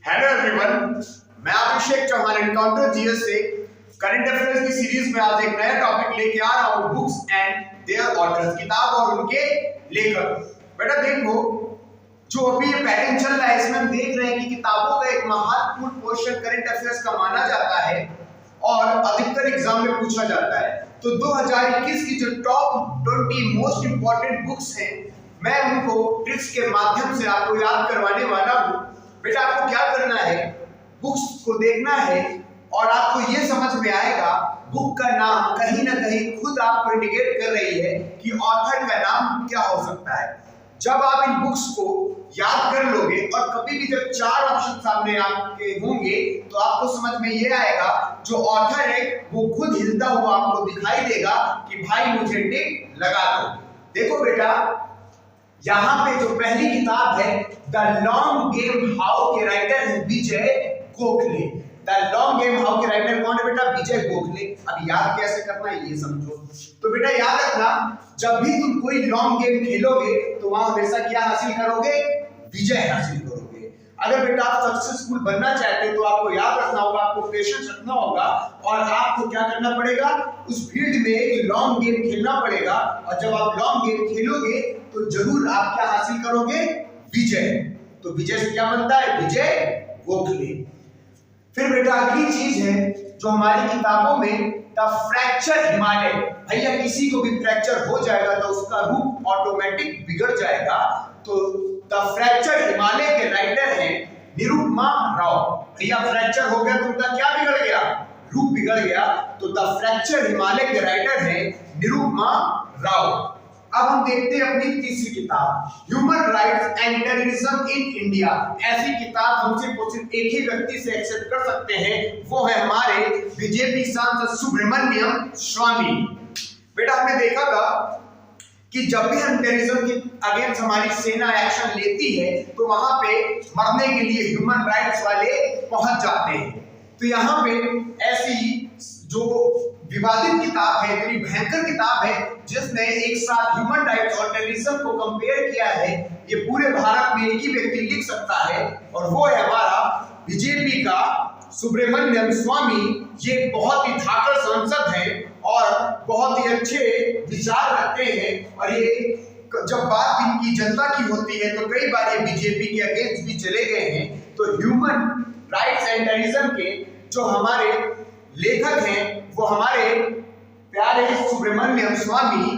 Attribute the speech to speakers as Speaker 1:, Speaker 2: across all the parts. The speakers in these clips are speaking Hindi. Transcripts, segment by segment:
Speaker 1: हेलो एवरीवन, मैं अभिषेक चौहान एनकाउंटर जीएस से करंट अफेयर्स की सीरीज में आज एक नया टॉपिक लेके आ रहा हूं, बुक्स एंड देयर ऑथर्स, किताब और उनके लेखक। बेटा देखो, जो अभी ये पैटर्न चल रहा है इसमें हम देख रहे हैं कि किताबों का एक महत्वपूर्ण पोर्शन करंट अफेयर्स का माना जाता है और अधिकतर एग्जाम में पूछा जाता है। तो 2021 की जो टॉप 20 मोस्ट इंपॉर्टेंट बुक्स हैं, मैं उनको ट्रिक्स के माध्यम से आपको याद करवाने वाला हूं। बेटा आपको क्या करना है, बुक्स को देखना है और आपको ये समझ में आएगा बुक का नाम कहीं ना कहीं खुद आपको इंडिकेट कर रही है कि ऑथर का नाम क्या हो सकता है। जब आप इन बुक्स को याद कर लोगे और कभी भी जब चार ऑप्शन सामने आपके होंगे तो आपको समझ में ये आएगा जो ऑथर है वो खुद हिलता हुआ आपको दिखाई देगा कि भाई मुझे टिक लगा दो। देखो बेटा, यहाँ पे जो पहली किताब है द लॉन्ग गेम हाउ के राइटर है Vijay Gokhale. The long game how के राइटर कौन है बेटा? विजय गोखले। अब याद कैसे करना है ये समझो। तो बेटा याद रखना, जब भी तुम कोई लॉन्ग गेम खेलोगे तो वहां हमेशा क्या हासिल करोगे? विजय हासिल करोगे। अगर बेटा आप सक्सेसफुल बनना चाहते हो तो आपको याद रखना होगा, आपको पेशेंस रखना होगा और आपको क्या करना पड़ेगा? उस फील्ड में एक लॉन्ग गेम खेलना पड़ेगा। और जब आप लॉन्ग गेम खेलोगे तो जरूर आप क्या हासिल करोगे? विजय। तो विजय से क्या बनता है? विजय गोखले। फिर बेटा अगली चीज है जो हमारी किताबों में द फ्रैक्चर हिमालय। भैया किसी को भी फ्रैक्चर हो जाएगा तो उसका रूप ऑटोमेटिक बिगड़ जाएगा। तो द फ्रैक्चर हिमालय के राइटर हैं निरुपमा राव। भैया फ्रैक्चर हो गया तो उनका क्या बिगड़ गया? रूप बिगड़ गया। तो द फ्रैक्चर हिमालय के राइटर हैं निरुपमा राव। अब हम देखते हैं अपनी तीसरी किताब, human rights and terrorism in India. ऐसी किताब हम सिर्फ एक ही व्यक्ति से एक्सेप्ट कर सकते हैं, वो है हमारे बीजेपी सांसद सुब्रमण्यम स्वामी। बेटा हमने देखा था कि जब भी हम टेररिज्म के अगेंस्ट हमारी सेना एक्शन लेती है तो वहां पे मरने के लिए ह्यूमन राइट्स वाले पहुंच जाते हैं। तो यहाँ पे ऐसी जो विवादित किताब है, इतनी भयंकर किताब है जिसने एक साथ ह्यूमन राइट्स और टेररिज्म को कंपेयर किया है, ये पूरे भारत में एक ही व्यक्ति लिख सकता है और वो है हमारा बीजेपी का सुब्रमण्यम स्वामी। ये बहुत ही धाकड़ सांसद है और बहुत ही अच्छे विचार रखते हैं और ये जब बात इनकी जनता की होती है तो कई बार ये बीजेपी के अगेंस्ट भी चले गए हैं। तो ह्यूमन राइट्स एंड टेररिज्म के जो हमारे लेखक हैं वो हमारे प्यारे सुब्रमण्यम स्वामी,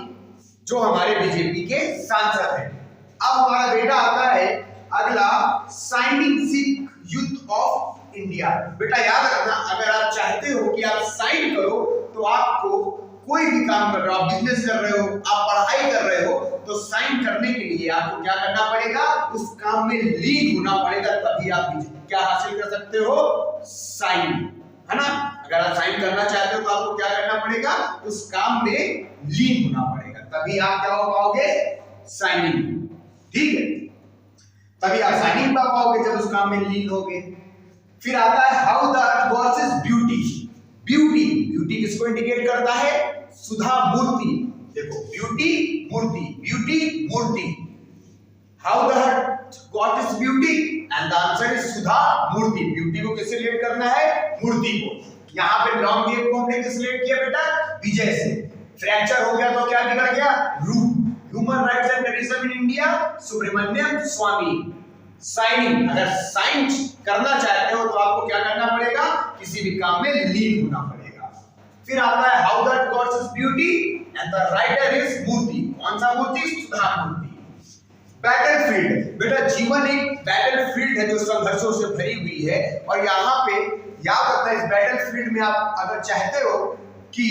Speaker 1: जो हमारे बीजेपी के सांसद हैं। अब हमारा बेटा आता है अगला, signing Sikh youth of India. बेटा याद रखना, अगर आप चाहते हो कि आप साइन करो तो आपको कोई भी काम कर रहे हो, आप बिजनेस कर रहे हो, आप पढ़ाई कर रहे हो, तो साइन करने के लिए आपको क्या करना पड़ेगा? उस काम में लीन होना पड़ेगा, तभी आप क्या हासिल कर सकते हो? साइन, है ना। अगर आप साइन करना चाहते हो तो आपको क्या करना पड़ेगा? उस काम में लीन होना पड़ेगा, तभी आप क्या हो पाओगे? साइनिंग। ठीक है, तभी आप साइनिंग पा पाओगे जब उस काम में लीन होगे। फिर आता है how the earth versus beauty. Beauty, beauty किसको इंडिकेट करता है? सुधा मूर्ति। देखो, beauty Murthy, beauty Murthy. How the earth got is beauty and the answer is Sudha Murthy. Beauty को किससे रिलेट करना है? मूर्ति को। यहाँ पे लॉन्ग गेम को हमने किससे रिलेट किया बेटा? विजय से। फ्रैक्चर हो गया तो क्या बिगड़ गया? रूप। Human rights and terrorism in India, Subramanian Swamy. Signing, अगर साइन करना चाहते हो तो आपको क्या करना पड़ेगा? किसी भी काम में लीन होना पड़ेगा। फिर आता है how that gods is beauty and the writer is Murthy. कौन सा मूर्ति? सुधा मूर्ति। बैटलफील्ड, बेटा जीवन एक बैटलफील्ड है जो संघर्षों से भरी हुई है और यहाँ पे याद रखना, इस बैटलफील्ड में आप अगर चाहते हो कि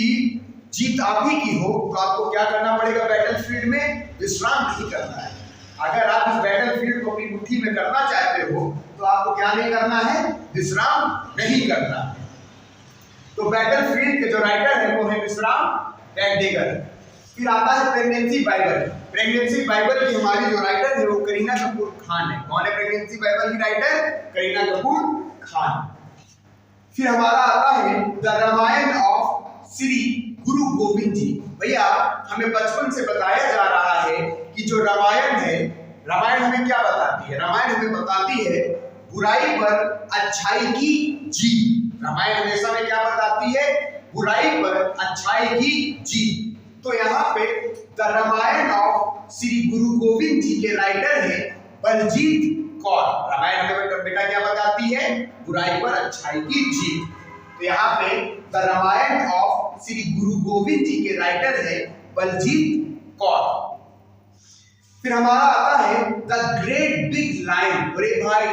Speaker 1: जीत आप ही की हो तो आपको क्या करना पड़ेगा? बैटलफील्ड में विश्राम नहीं करना है। अगर आप इस बैटलफील्ड को अपनी मुट्ठी में करना चाहते हो तो आपको क्या नहीं करना है? विश्राम नहीं करना है। तो बैटलफील्ड के जो राइटर है वो है विश्राम डैगडेगर। फिर आता है प्रेगनेंसी बाइबल। प्रेगनेंसी बाइबल की हमारी जो राइटर है वो करीना कपूर खान है। कौन है प्रेगनेंसी बाइबल की राइटर? करीना कपूर खान। फिर हमारा आता है द रामायण ऑफ श्री गुरु गोविंद जी। भैया हमें बचपन से बताया जा रहा है कि जो रामायण है, रामायण हमें क्या बताती है? रामायण हमें बताती है बुराई पर अच्छाई की जीत। रामायण हमेशा में क्या बताती है? बुराई पर अच्छाई की जीत। तो यहाँ पे द रामायण ऑफ श्री गुरु गोविंद जी के राइटर है बलजीत कौर। रामायण हमें बेटा क्या बताती है? बुराई पर अच्छाई की जीत। तो यहाँ पे द रामायण ऑफ श्री गुरु गोविंद जी के राइटर है बलजीत कौर। फिर हमारा आता है द ग्रेट बिग लायन। अरे भाई,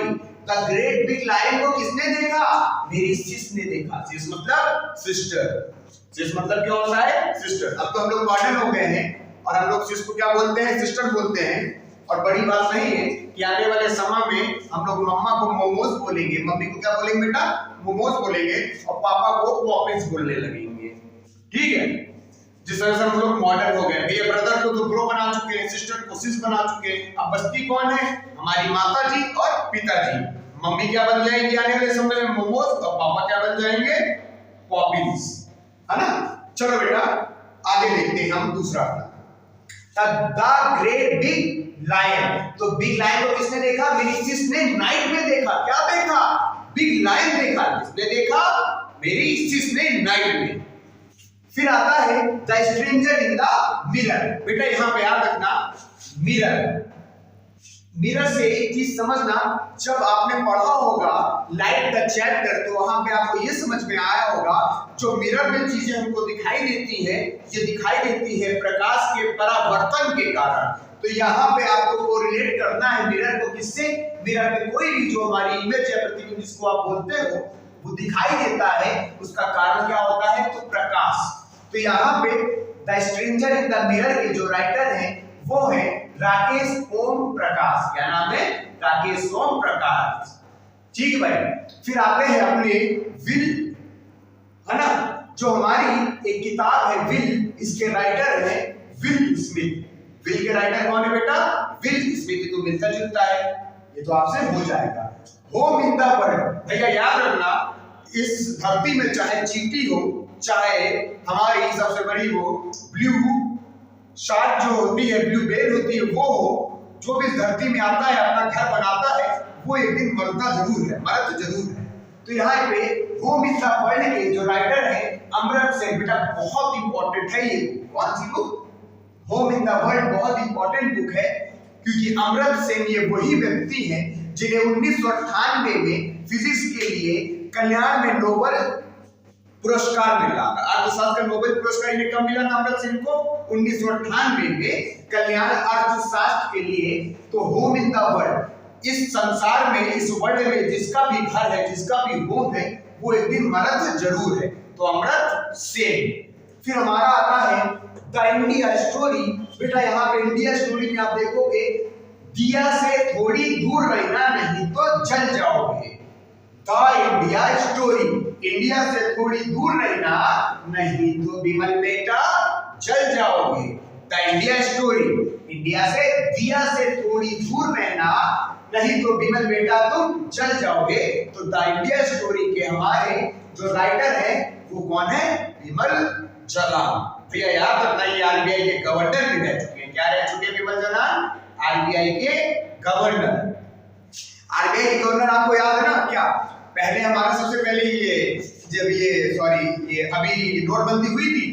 Speaker 1: द ग्रेट बिग लायन को किसने देखा? मेरी सिस ने देखा। सिस मतलब सिस्टर। सिस मतलब क्या होता है? सिस्टर। अब तो हम लोग मॉडर्न हो गए हैं और हम लोग सिस को क्या बोलते हैं? सिस्टर बोलते हैं। और बड़ी बात नहीं है कि आने वाले समय में हम लोग मम्मा को मोमोज बोलेंगे, मम्मी को क्या बोलेंगे बेटा? मोमोज बोलेंगे, और पापा को पॉपिंस बोलने लगेंगे। ठीक है, जिस तरह से हम लोग मॉडर्न हो गए। भैया ब्रदर को तो ब्रो बना चुके हैं, सिस्टर को सिस बना चुके हैं। अब बस्ती कौन है? हमारी माता जी और पिताजी। मम्मी क्या बन जाएंगी आने वाले समय में? मोमोज, और पापा क्या बन जाएंगे? पॉपिंस, है ना? चलो बेटा आगे देखते हैं हम दूसरा। The great big lion. तो बिग लायन को किसने देखा? मेरी सिस ने नाइट में देखा। क्या देखा? बिग लायन देखा। किसने देखा? मेरी सिस ने नाइट में। फिर आता है the stranger in the mirror. बेटा यहाँ पे याद रखना, मिरर। मिरर से एक चीज समझना, जब आपने पढ़ा होगा लाइट द चैप्टर, तो वहां पे आपको ये समझ में आया होगा जो मिरर में चीजें हमको दिखाई देती है, ये दिखाई देती है प्रकाश के परावर्तन के कारण। तो यहाँ पे आपको कोरिलेट करना है मिरर को किससे? मिरर में कोई भी जो हमारी इमेज या प्रतिबिंब जिसको आप बोलते हो वो दिखाई देता है, उसका कारण क्या होता है? तो प्रकाश। तो यहाँ पे the stranger in the mirror के जो राइटर हैं वो है राकेश ओम प्रकाश। क्या नाम है? राकेश ओम प्रकाश। ठीक भाई। फिर आते हैं अपने विल, है ना, जो हमारी एक किताब है विल, इसके राइटर है विल स्मिथ। विल के राइटर कौन है बेटा? Will Smith. तो मिलता जुलता है, ये तो आपसे हो जाएगा। Home in the world. भैया याद रखना, इस धरती में चाहे चींटी हो, चाहे हमारी सबसे बड़ी वो ब्लू शार्क जो होती है, ब्लू व्हेल होती है, वो हो, जो भी इस धरती में आता है अपना घर बनाता है, वो एक दिन मरता जरूर है, मरत जरूर है। तो यहाँ पे होम इन द वर्ल्ड के जो राइटर है अमर्त्य सेन। बेटा बहुत इंपॉर्टेंट है ये। कौन सी book? Home in the world बहुत इंपॉर्टेंट बुक है, क्योंकि अमर्त्य सेन ये वही व्यक्ति हैं जिन्हें 1998 में फिजिक्स के लिए कल्याण में नोबेल पुरस्कार मिला। अर्थशास्त्र का नोबेल पुरस्कार इन्हें कब मिला था? अमर्त्य सेन को 1998 में कल्याण अर्थशास्त्र के लिए। तो होम इन द वर्ल्ड, इस संसार में, इस वर्ल्ड में जिसका भी घर है, जिसका भी होम है, वो एक दिन मरत जरूर है। तो अमर्त्य सेन। फिर हमारा आता है द इंडिया स्टोरी। बेटा यहाँ पे इंडिया स्टोरी में आप देखोगे, दिया से थोड़ी दूर रहना नहीं तो जल जाओगे। द इंडिया स्टोरी, इंडिया से थोड़ी दूर रहना नहीं तो विमल बेटा जल जाओगे। द इंडिया स्टोरी, इंडिया से, दिया से थोड़ी दूर रहना नहीं तो विमल बेटा तुम जल जाओगे। तो द इंडिया स्टोरी के हमारे जो राइटर है वो कौन है? विमल जलान। भैया याद रखना, ये आरबीआई के गवर्नर भी रह चुके हैं। क्या रह चुके हैं विमल जलान? आरबीआई के गवर्नर। आरबीआई के गवर्नर आपको याद है ना? क्या पहले हमारा सबसे पहले ये अभी नोटबंदी हुई थी,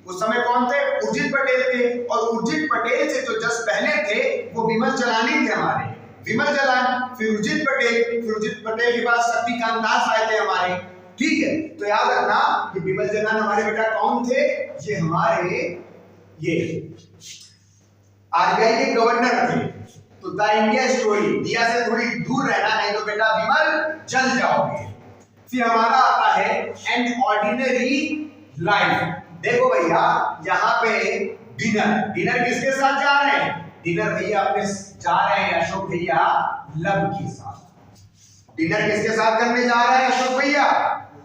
Speaker 1: उस समय कौन थे? उर्जित पटेल थे। और उर्जित पटेल से जो जस्ट पहले थे वो विमल जलान थे हमारे। विमल जलान, फिर उर्जित पटेल, फिर उर्जित पटेल के बाद शक्तिकांत दास आए थे हमारे। ठीक है, तो याद रखना कि विमल जलान हमारे बेटा कौन थे? ये हमारे आरबीआई के गवर्नर थे। तो द इंडिया स्टोरी, दिया से थोड़ी दूर रहना नहीं तो बेटा विमल जल जाओगे। फिर हमारा आता है एन ऑर्डिनरी लाइफ। देखो भैया यहाँ पे डिनर, डिनर किसके साथ जा रहे हैं? डिनर भैया अपने जा रहे हैं अशोक भैया लव के साथ। डिनर किसके साथ करने जा रहे हैं अशोक भैया?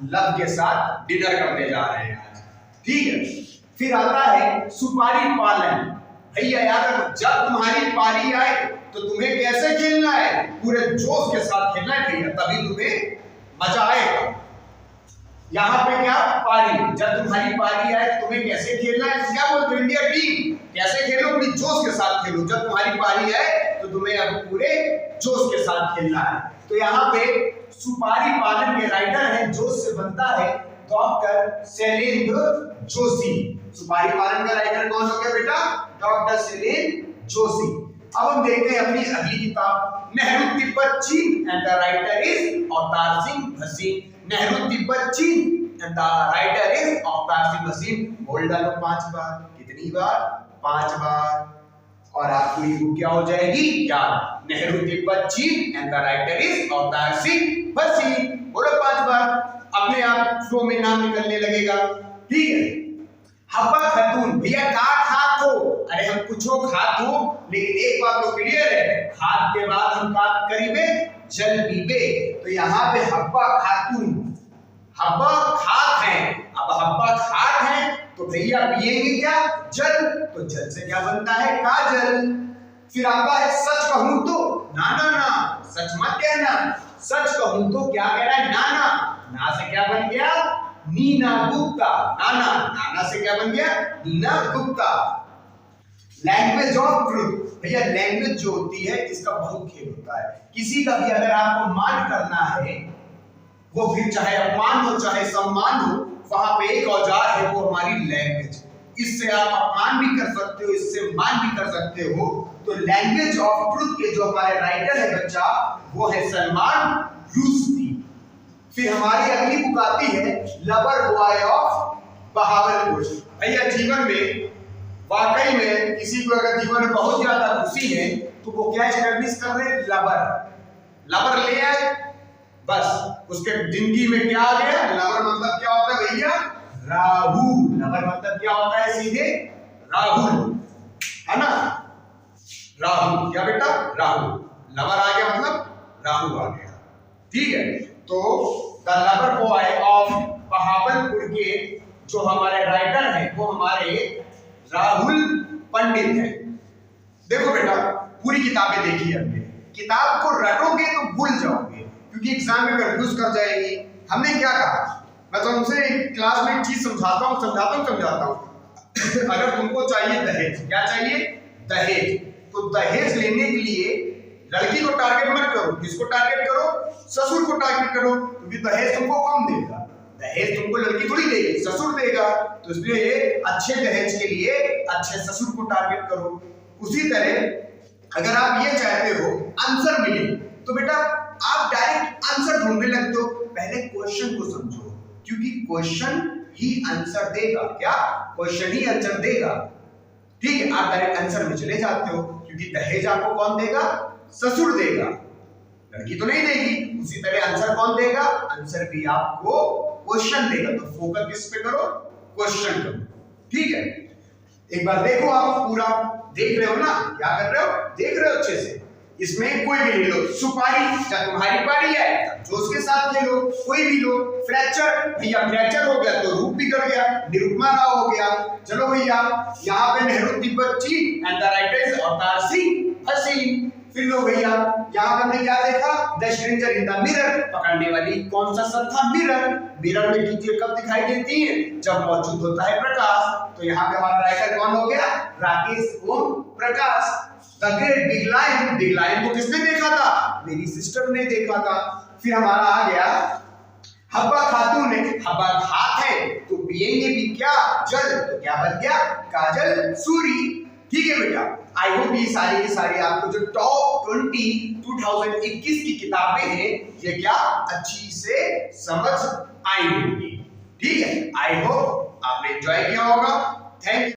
Speaker 1: लव के साथ डिनर करने जा रहे हैं आज। ठीक है। फिर आता है सुपारी पालन। भैया याद रखो, जब तुम्हारी पारी आए तो तुम्हें कैसे खेलना है? पूरे जोश के साथ खेलना है भैया, तभी तुम्हें मजा आएगा। यहाँ पे क्या? पारी, जब तुम्हारी पारी आए तो तुम्हें कैसे खेलना है? क्या बोलते हो? इंडिया टीम कैसे खेलो? पूरी जोश के साथ खेलो। जब तुम्हारी पारी आए तो तुम्हें अब पूरे जोश के साथ खेलना है। तो तो यहाँ पे सुपारी पालन के राइटर हैं, जोश से बनता है डॉक्टर शैलेंद्र जोशी। सुपारी पालन का राइटर कौन हो गया बेटा? डॉक्टर शैलेंद्र जोशी। अब हम देखते हैं अपनी अगली किताब नेहरू तिब्बत चीन and the writer is Avtar Singh Bhasin. Nehru Tibet चीन and the writer is Avtar Singh Bhasin. बोल डालो 5 बार। कितनी बार? 5 बार। और आपको ये बुक क्या हो जाएगी? याद। नेहरू तिब्बत चीन and the writer is Avtar Singh Bhasin. बोलो 5 बार, अपने आप फ्लो में नाम निकलने लगेगा। ठीक है। हब्बा खातून, भैया का खात हो? अरे हम कुछो खात हो, लेकिन एक बात तो क्लियर है, खात के बाद हम का करीबे? जल पीबे। तो यहाँ पे हब्बा खातून, हब्बा खात है। अब हब्बा खात है तो भैया पिएंगे क्या? जल। तो जल से क्या बनता है? काजल। फिर आता है सच कहूं तो, ना ना ना, सच मत कहना। सच कहूं तो क्या कह रहा है? नाना। ना से क्या बन गया? नीना गुप्ता। नाना, नाना से क्या बन गया? Neena Gupta. Language of truth, भैया लैंग्वेज जो होती है इसका बहुत खेल होता है। किसी का भी अगर आपको मान करना है, वो फिर चाहे अपमान हो चाहे सम्मान हो, वहां पे एक औजार है, वो हमारी लैंग्वेज। इससे आप अपमान भी कर सकते हो, इससे मान भी कर सकते हो। तो लैंग्वेज ऑफ ट्रुथ के जो हमारे राइटर है बच्चा, वो है सलमान रुश्दी। फिर हमारी अगली बुक आती है लवर बॉय ऑफ बहावलपुर। भैया जीवन में वाकई में किसी को अगर जीवन में बहुत ज्यादा खुशी है तो वो क्या एस्टैब्लिश कर रहे हैं? लवर। लवर ले आए, बस उसके जिंदगी में क्या आ गया? लवर मतलब क्या होता है भैया? राहुल। लवर मतलब क्या होता है? सीधे राहुल, है ना? राहुल क्या बेटा? राहुल। लवर आ गया मतलब राहुल आ गया। ठीक है। तो the lover boy of Bahawalpur के जो हमारे राइटर हैं वो हमारे राहुल पंडित हैं। देखो बेटा, पूरी किताबें देखी हमने। किताब को रटोगे तो भूल जाओगे, क्योंकि एग्जाम में कंफ्यूज कर जाएगी। हमने क्या कहा? मैं तो तुमसे क्लास में एक चीज समझाता हूँ। अगर तुमको चाहिए दहेज, क्या चाहिए? दहेज। तो दहेज लेने के लिए लड़की को टारगेट मत करो। किसको टारगेट करो? ससुर को टारगेट करो, क्योंकि दहेज तुमको कौन देगा? दहेज तुमको लड़की थोड़ी देगी, ससुर देगा। तो इसलिए अच्छे दहेज के लिए अच्छे ससुर को टारगेट करो। उसी तरह अगर आप ये चाहते हो आंसर मिले, तो बेटा आप डायरेक्ट आंसर ढूंढने लगते हो। पहले क्वेश्चन को समझो, क्योंकि क्वेश्चन ही आंसर देगा। क्या? क्वेश्चन ही आंसर देगा। ठीक है। आप डायरेक्ट आंसर में चले जाते हो, क्योंकि दहेज आपको कौन देगा? ससुर देगा, लड़की तो नहीं देगी। उसी तरह आंसर कौन देगा? आंसर भी आपको क्वेश्चन देगा। तो फोकस किस पे करो? क्वेश्चन करो। ठीक है। एक बार देखो, आप पूरा देख रहे हो ना? क्या कर रहे हो? देख रहे हो अच्छे से। इसमें कोई भी ले लो। सुपारी, जब तुम्हारी पारी है जो उसके साथ ले लो, कोई भी लो। फ्रैक्चर, भैया फ्रैक्चर हो गया तो रूप बिगड़ गया, निरुपमा राव हो गया। चलो भैया, यहाँ पे नेहरू तिब्बत चीन and the writer is Avtar Singh Bhasin. फिर लो भैया, यहाँ पे हमने क्या देखा? The stranger in the mirror. पकड़ने वाली कौन सा सब था? मिरर। मिरर में चीजें कब दिखाई देती है? जब मौजूद होता है प्रकाश। तो यहाँ पे हमारा राइटर कौन हो गया? Rakesh Om Prakash. The great big lion, big lion को किसने देखा था? मेरी सिस्टर ने देखा था। फिर हमारा आ गया हब्बा खातून ने, हब्बा खात है तो पिएंगे भी क्या? जल। तो क्या बन गया? काजल सूरी। ठीक है बेटा, आई होप ये सारी की सारी आपको जो टॉप 20 2021 की किताबें हैं ये क्या अच्छी से समझ आई होंगी। ठीक है, आई होप आपने एंजॉय किया होगा। Thank you.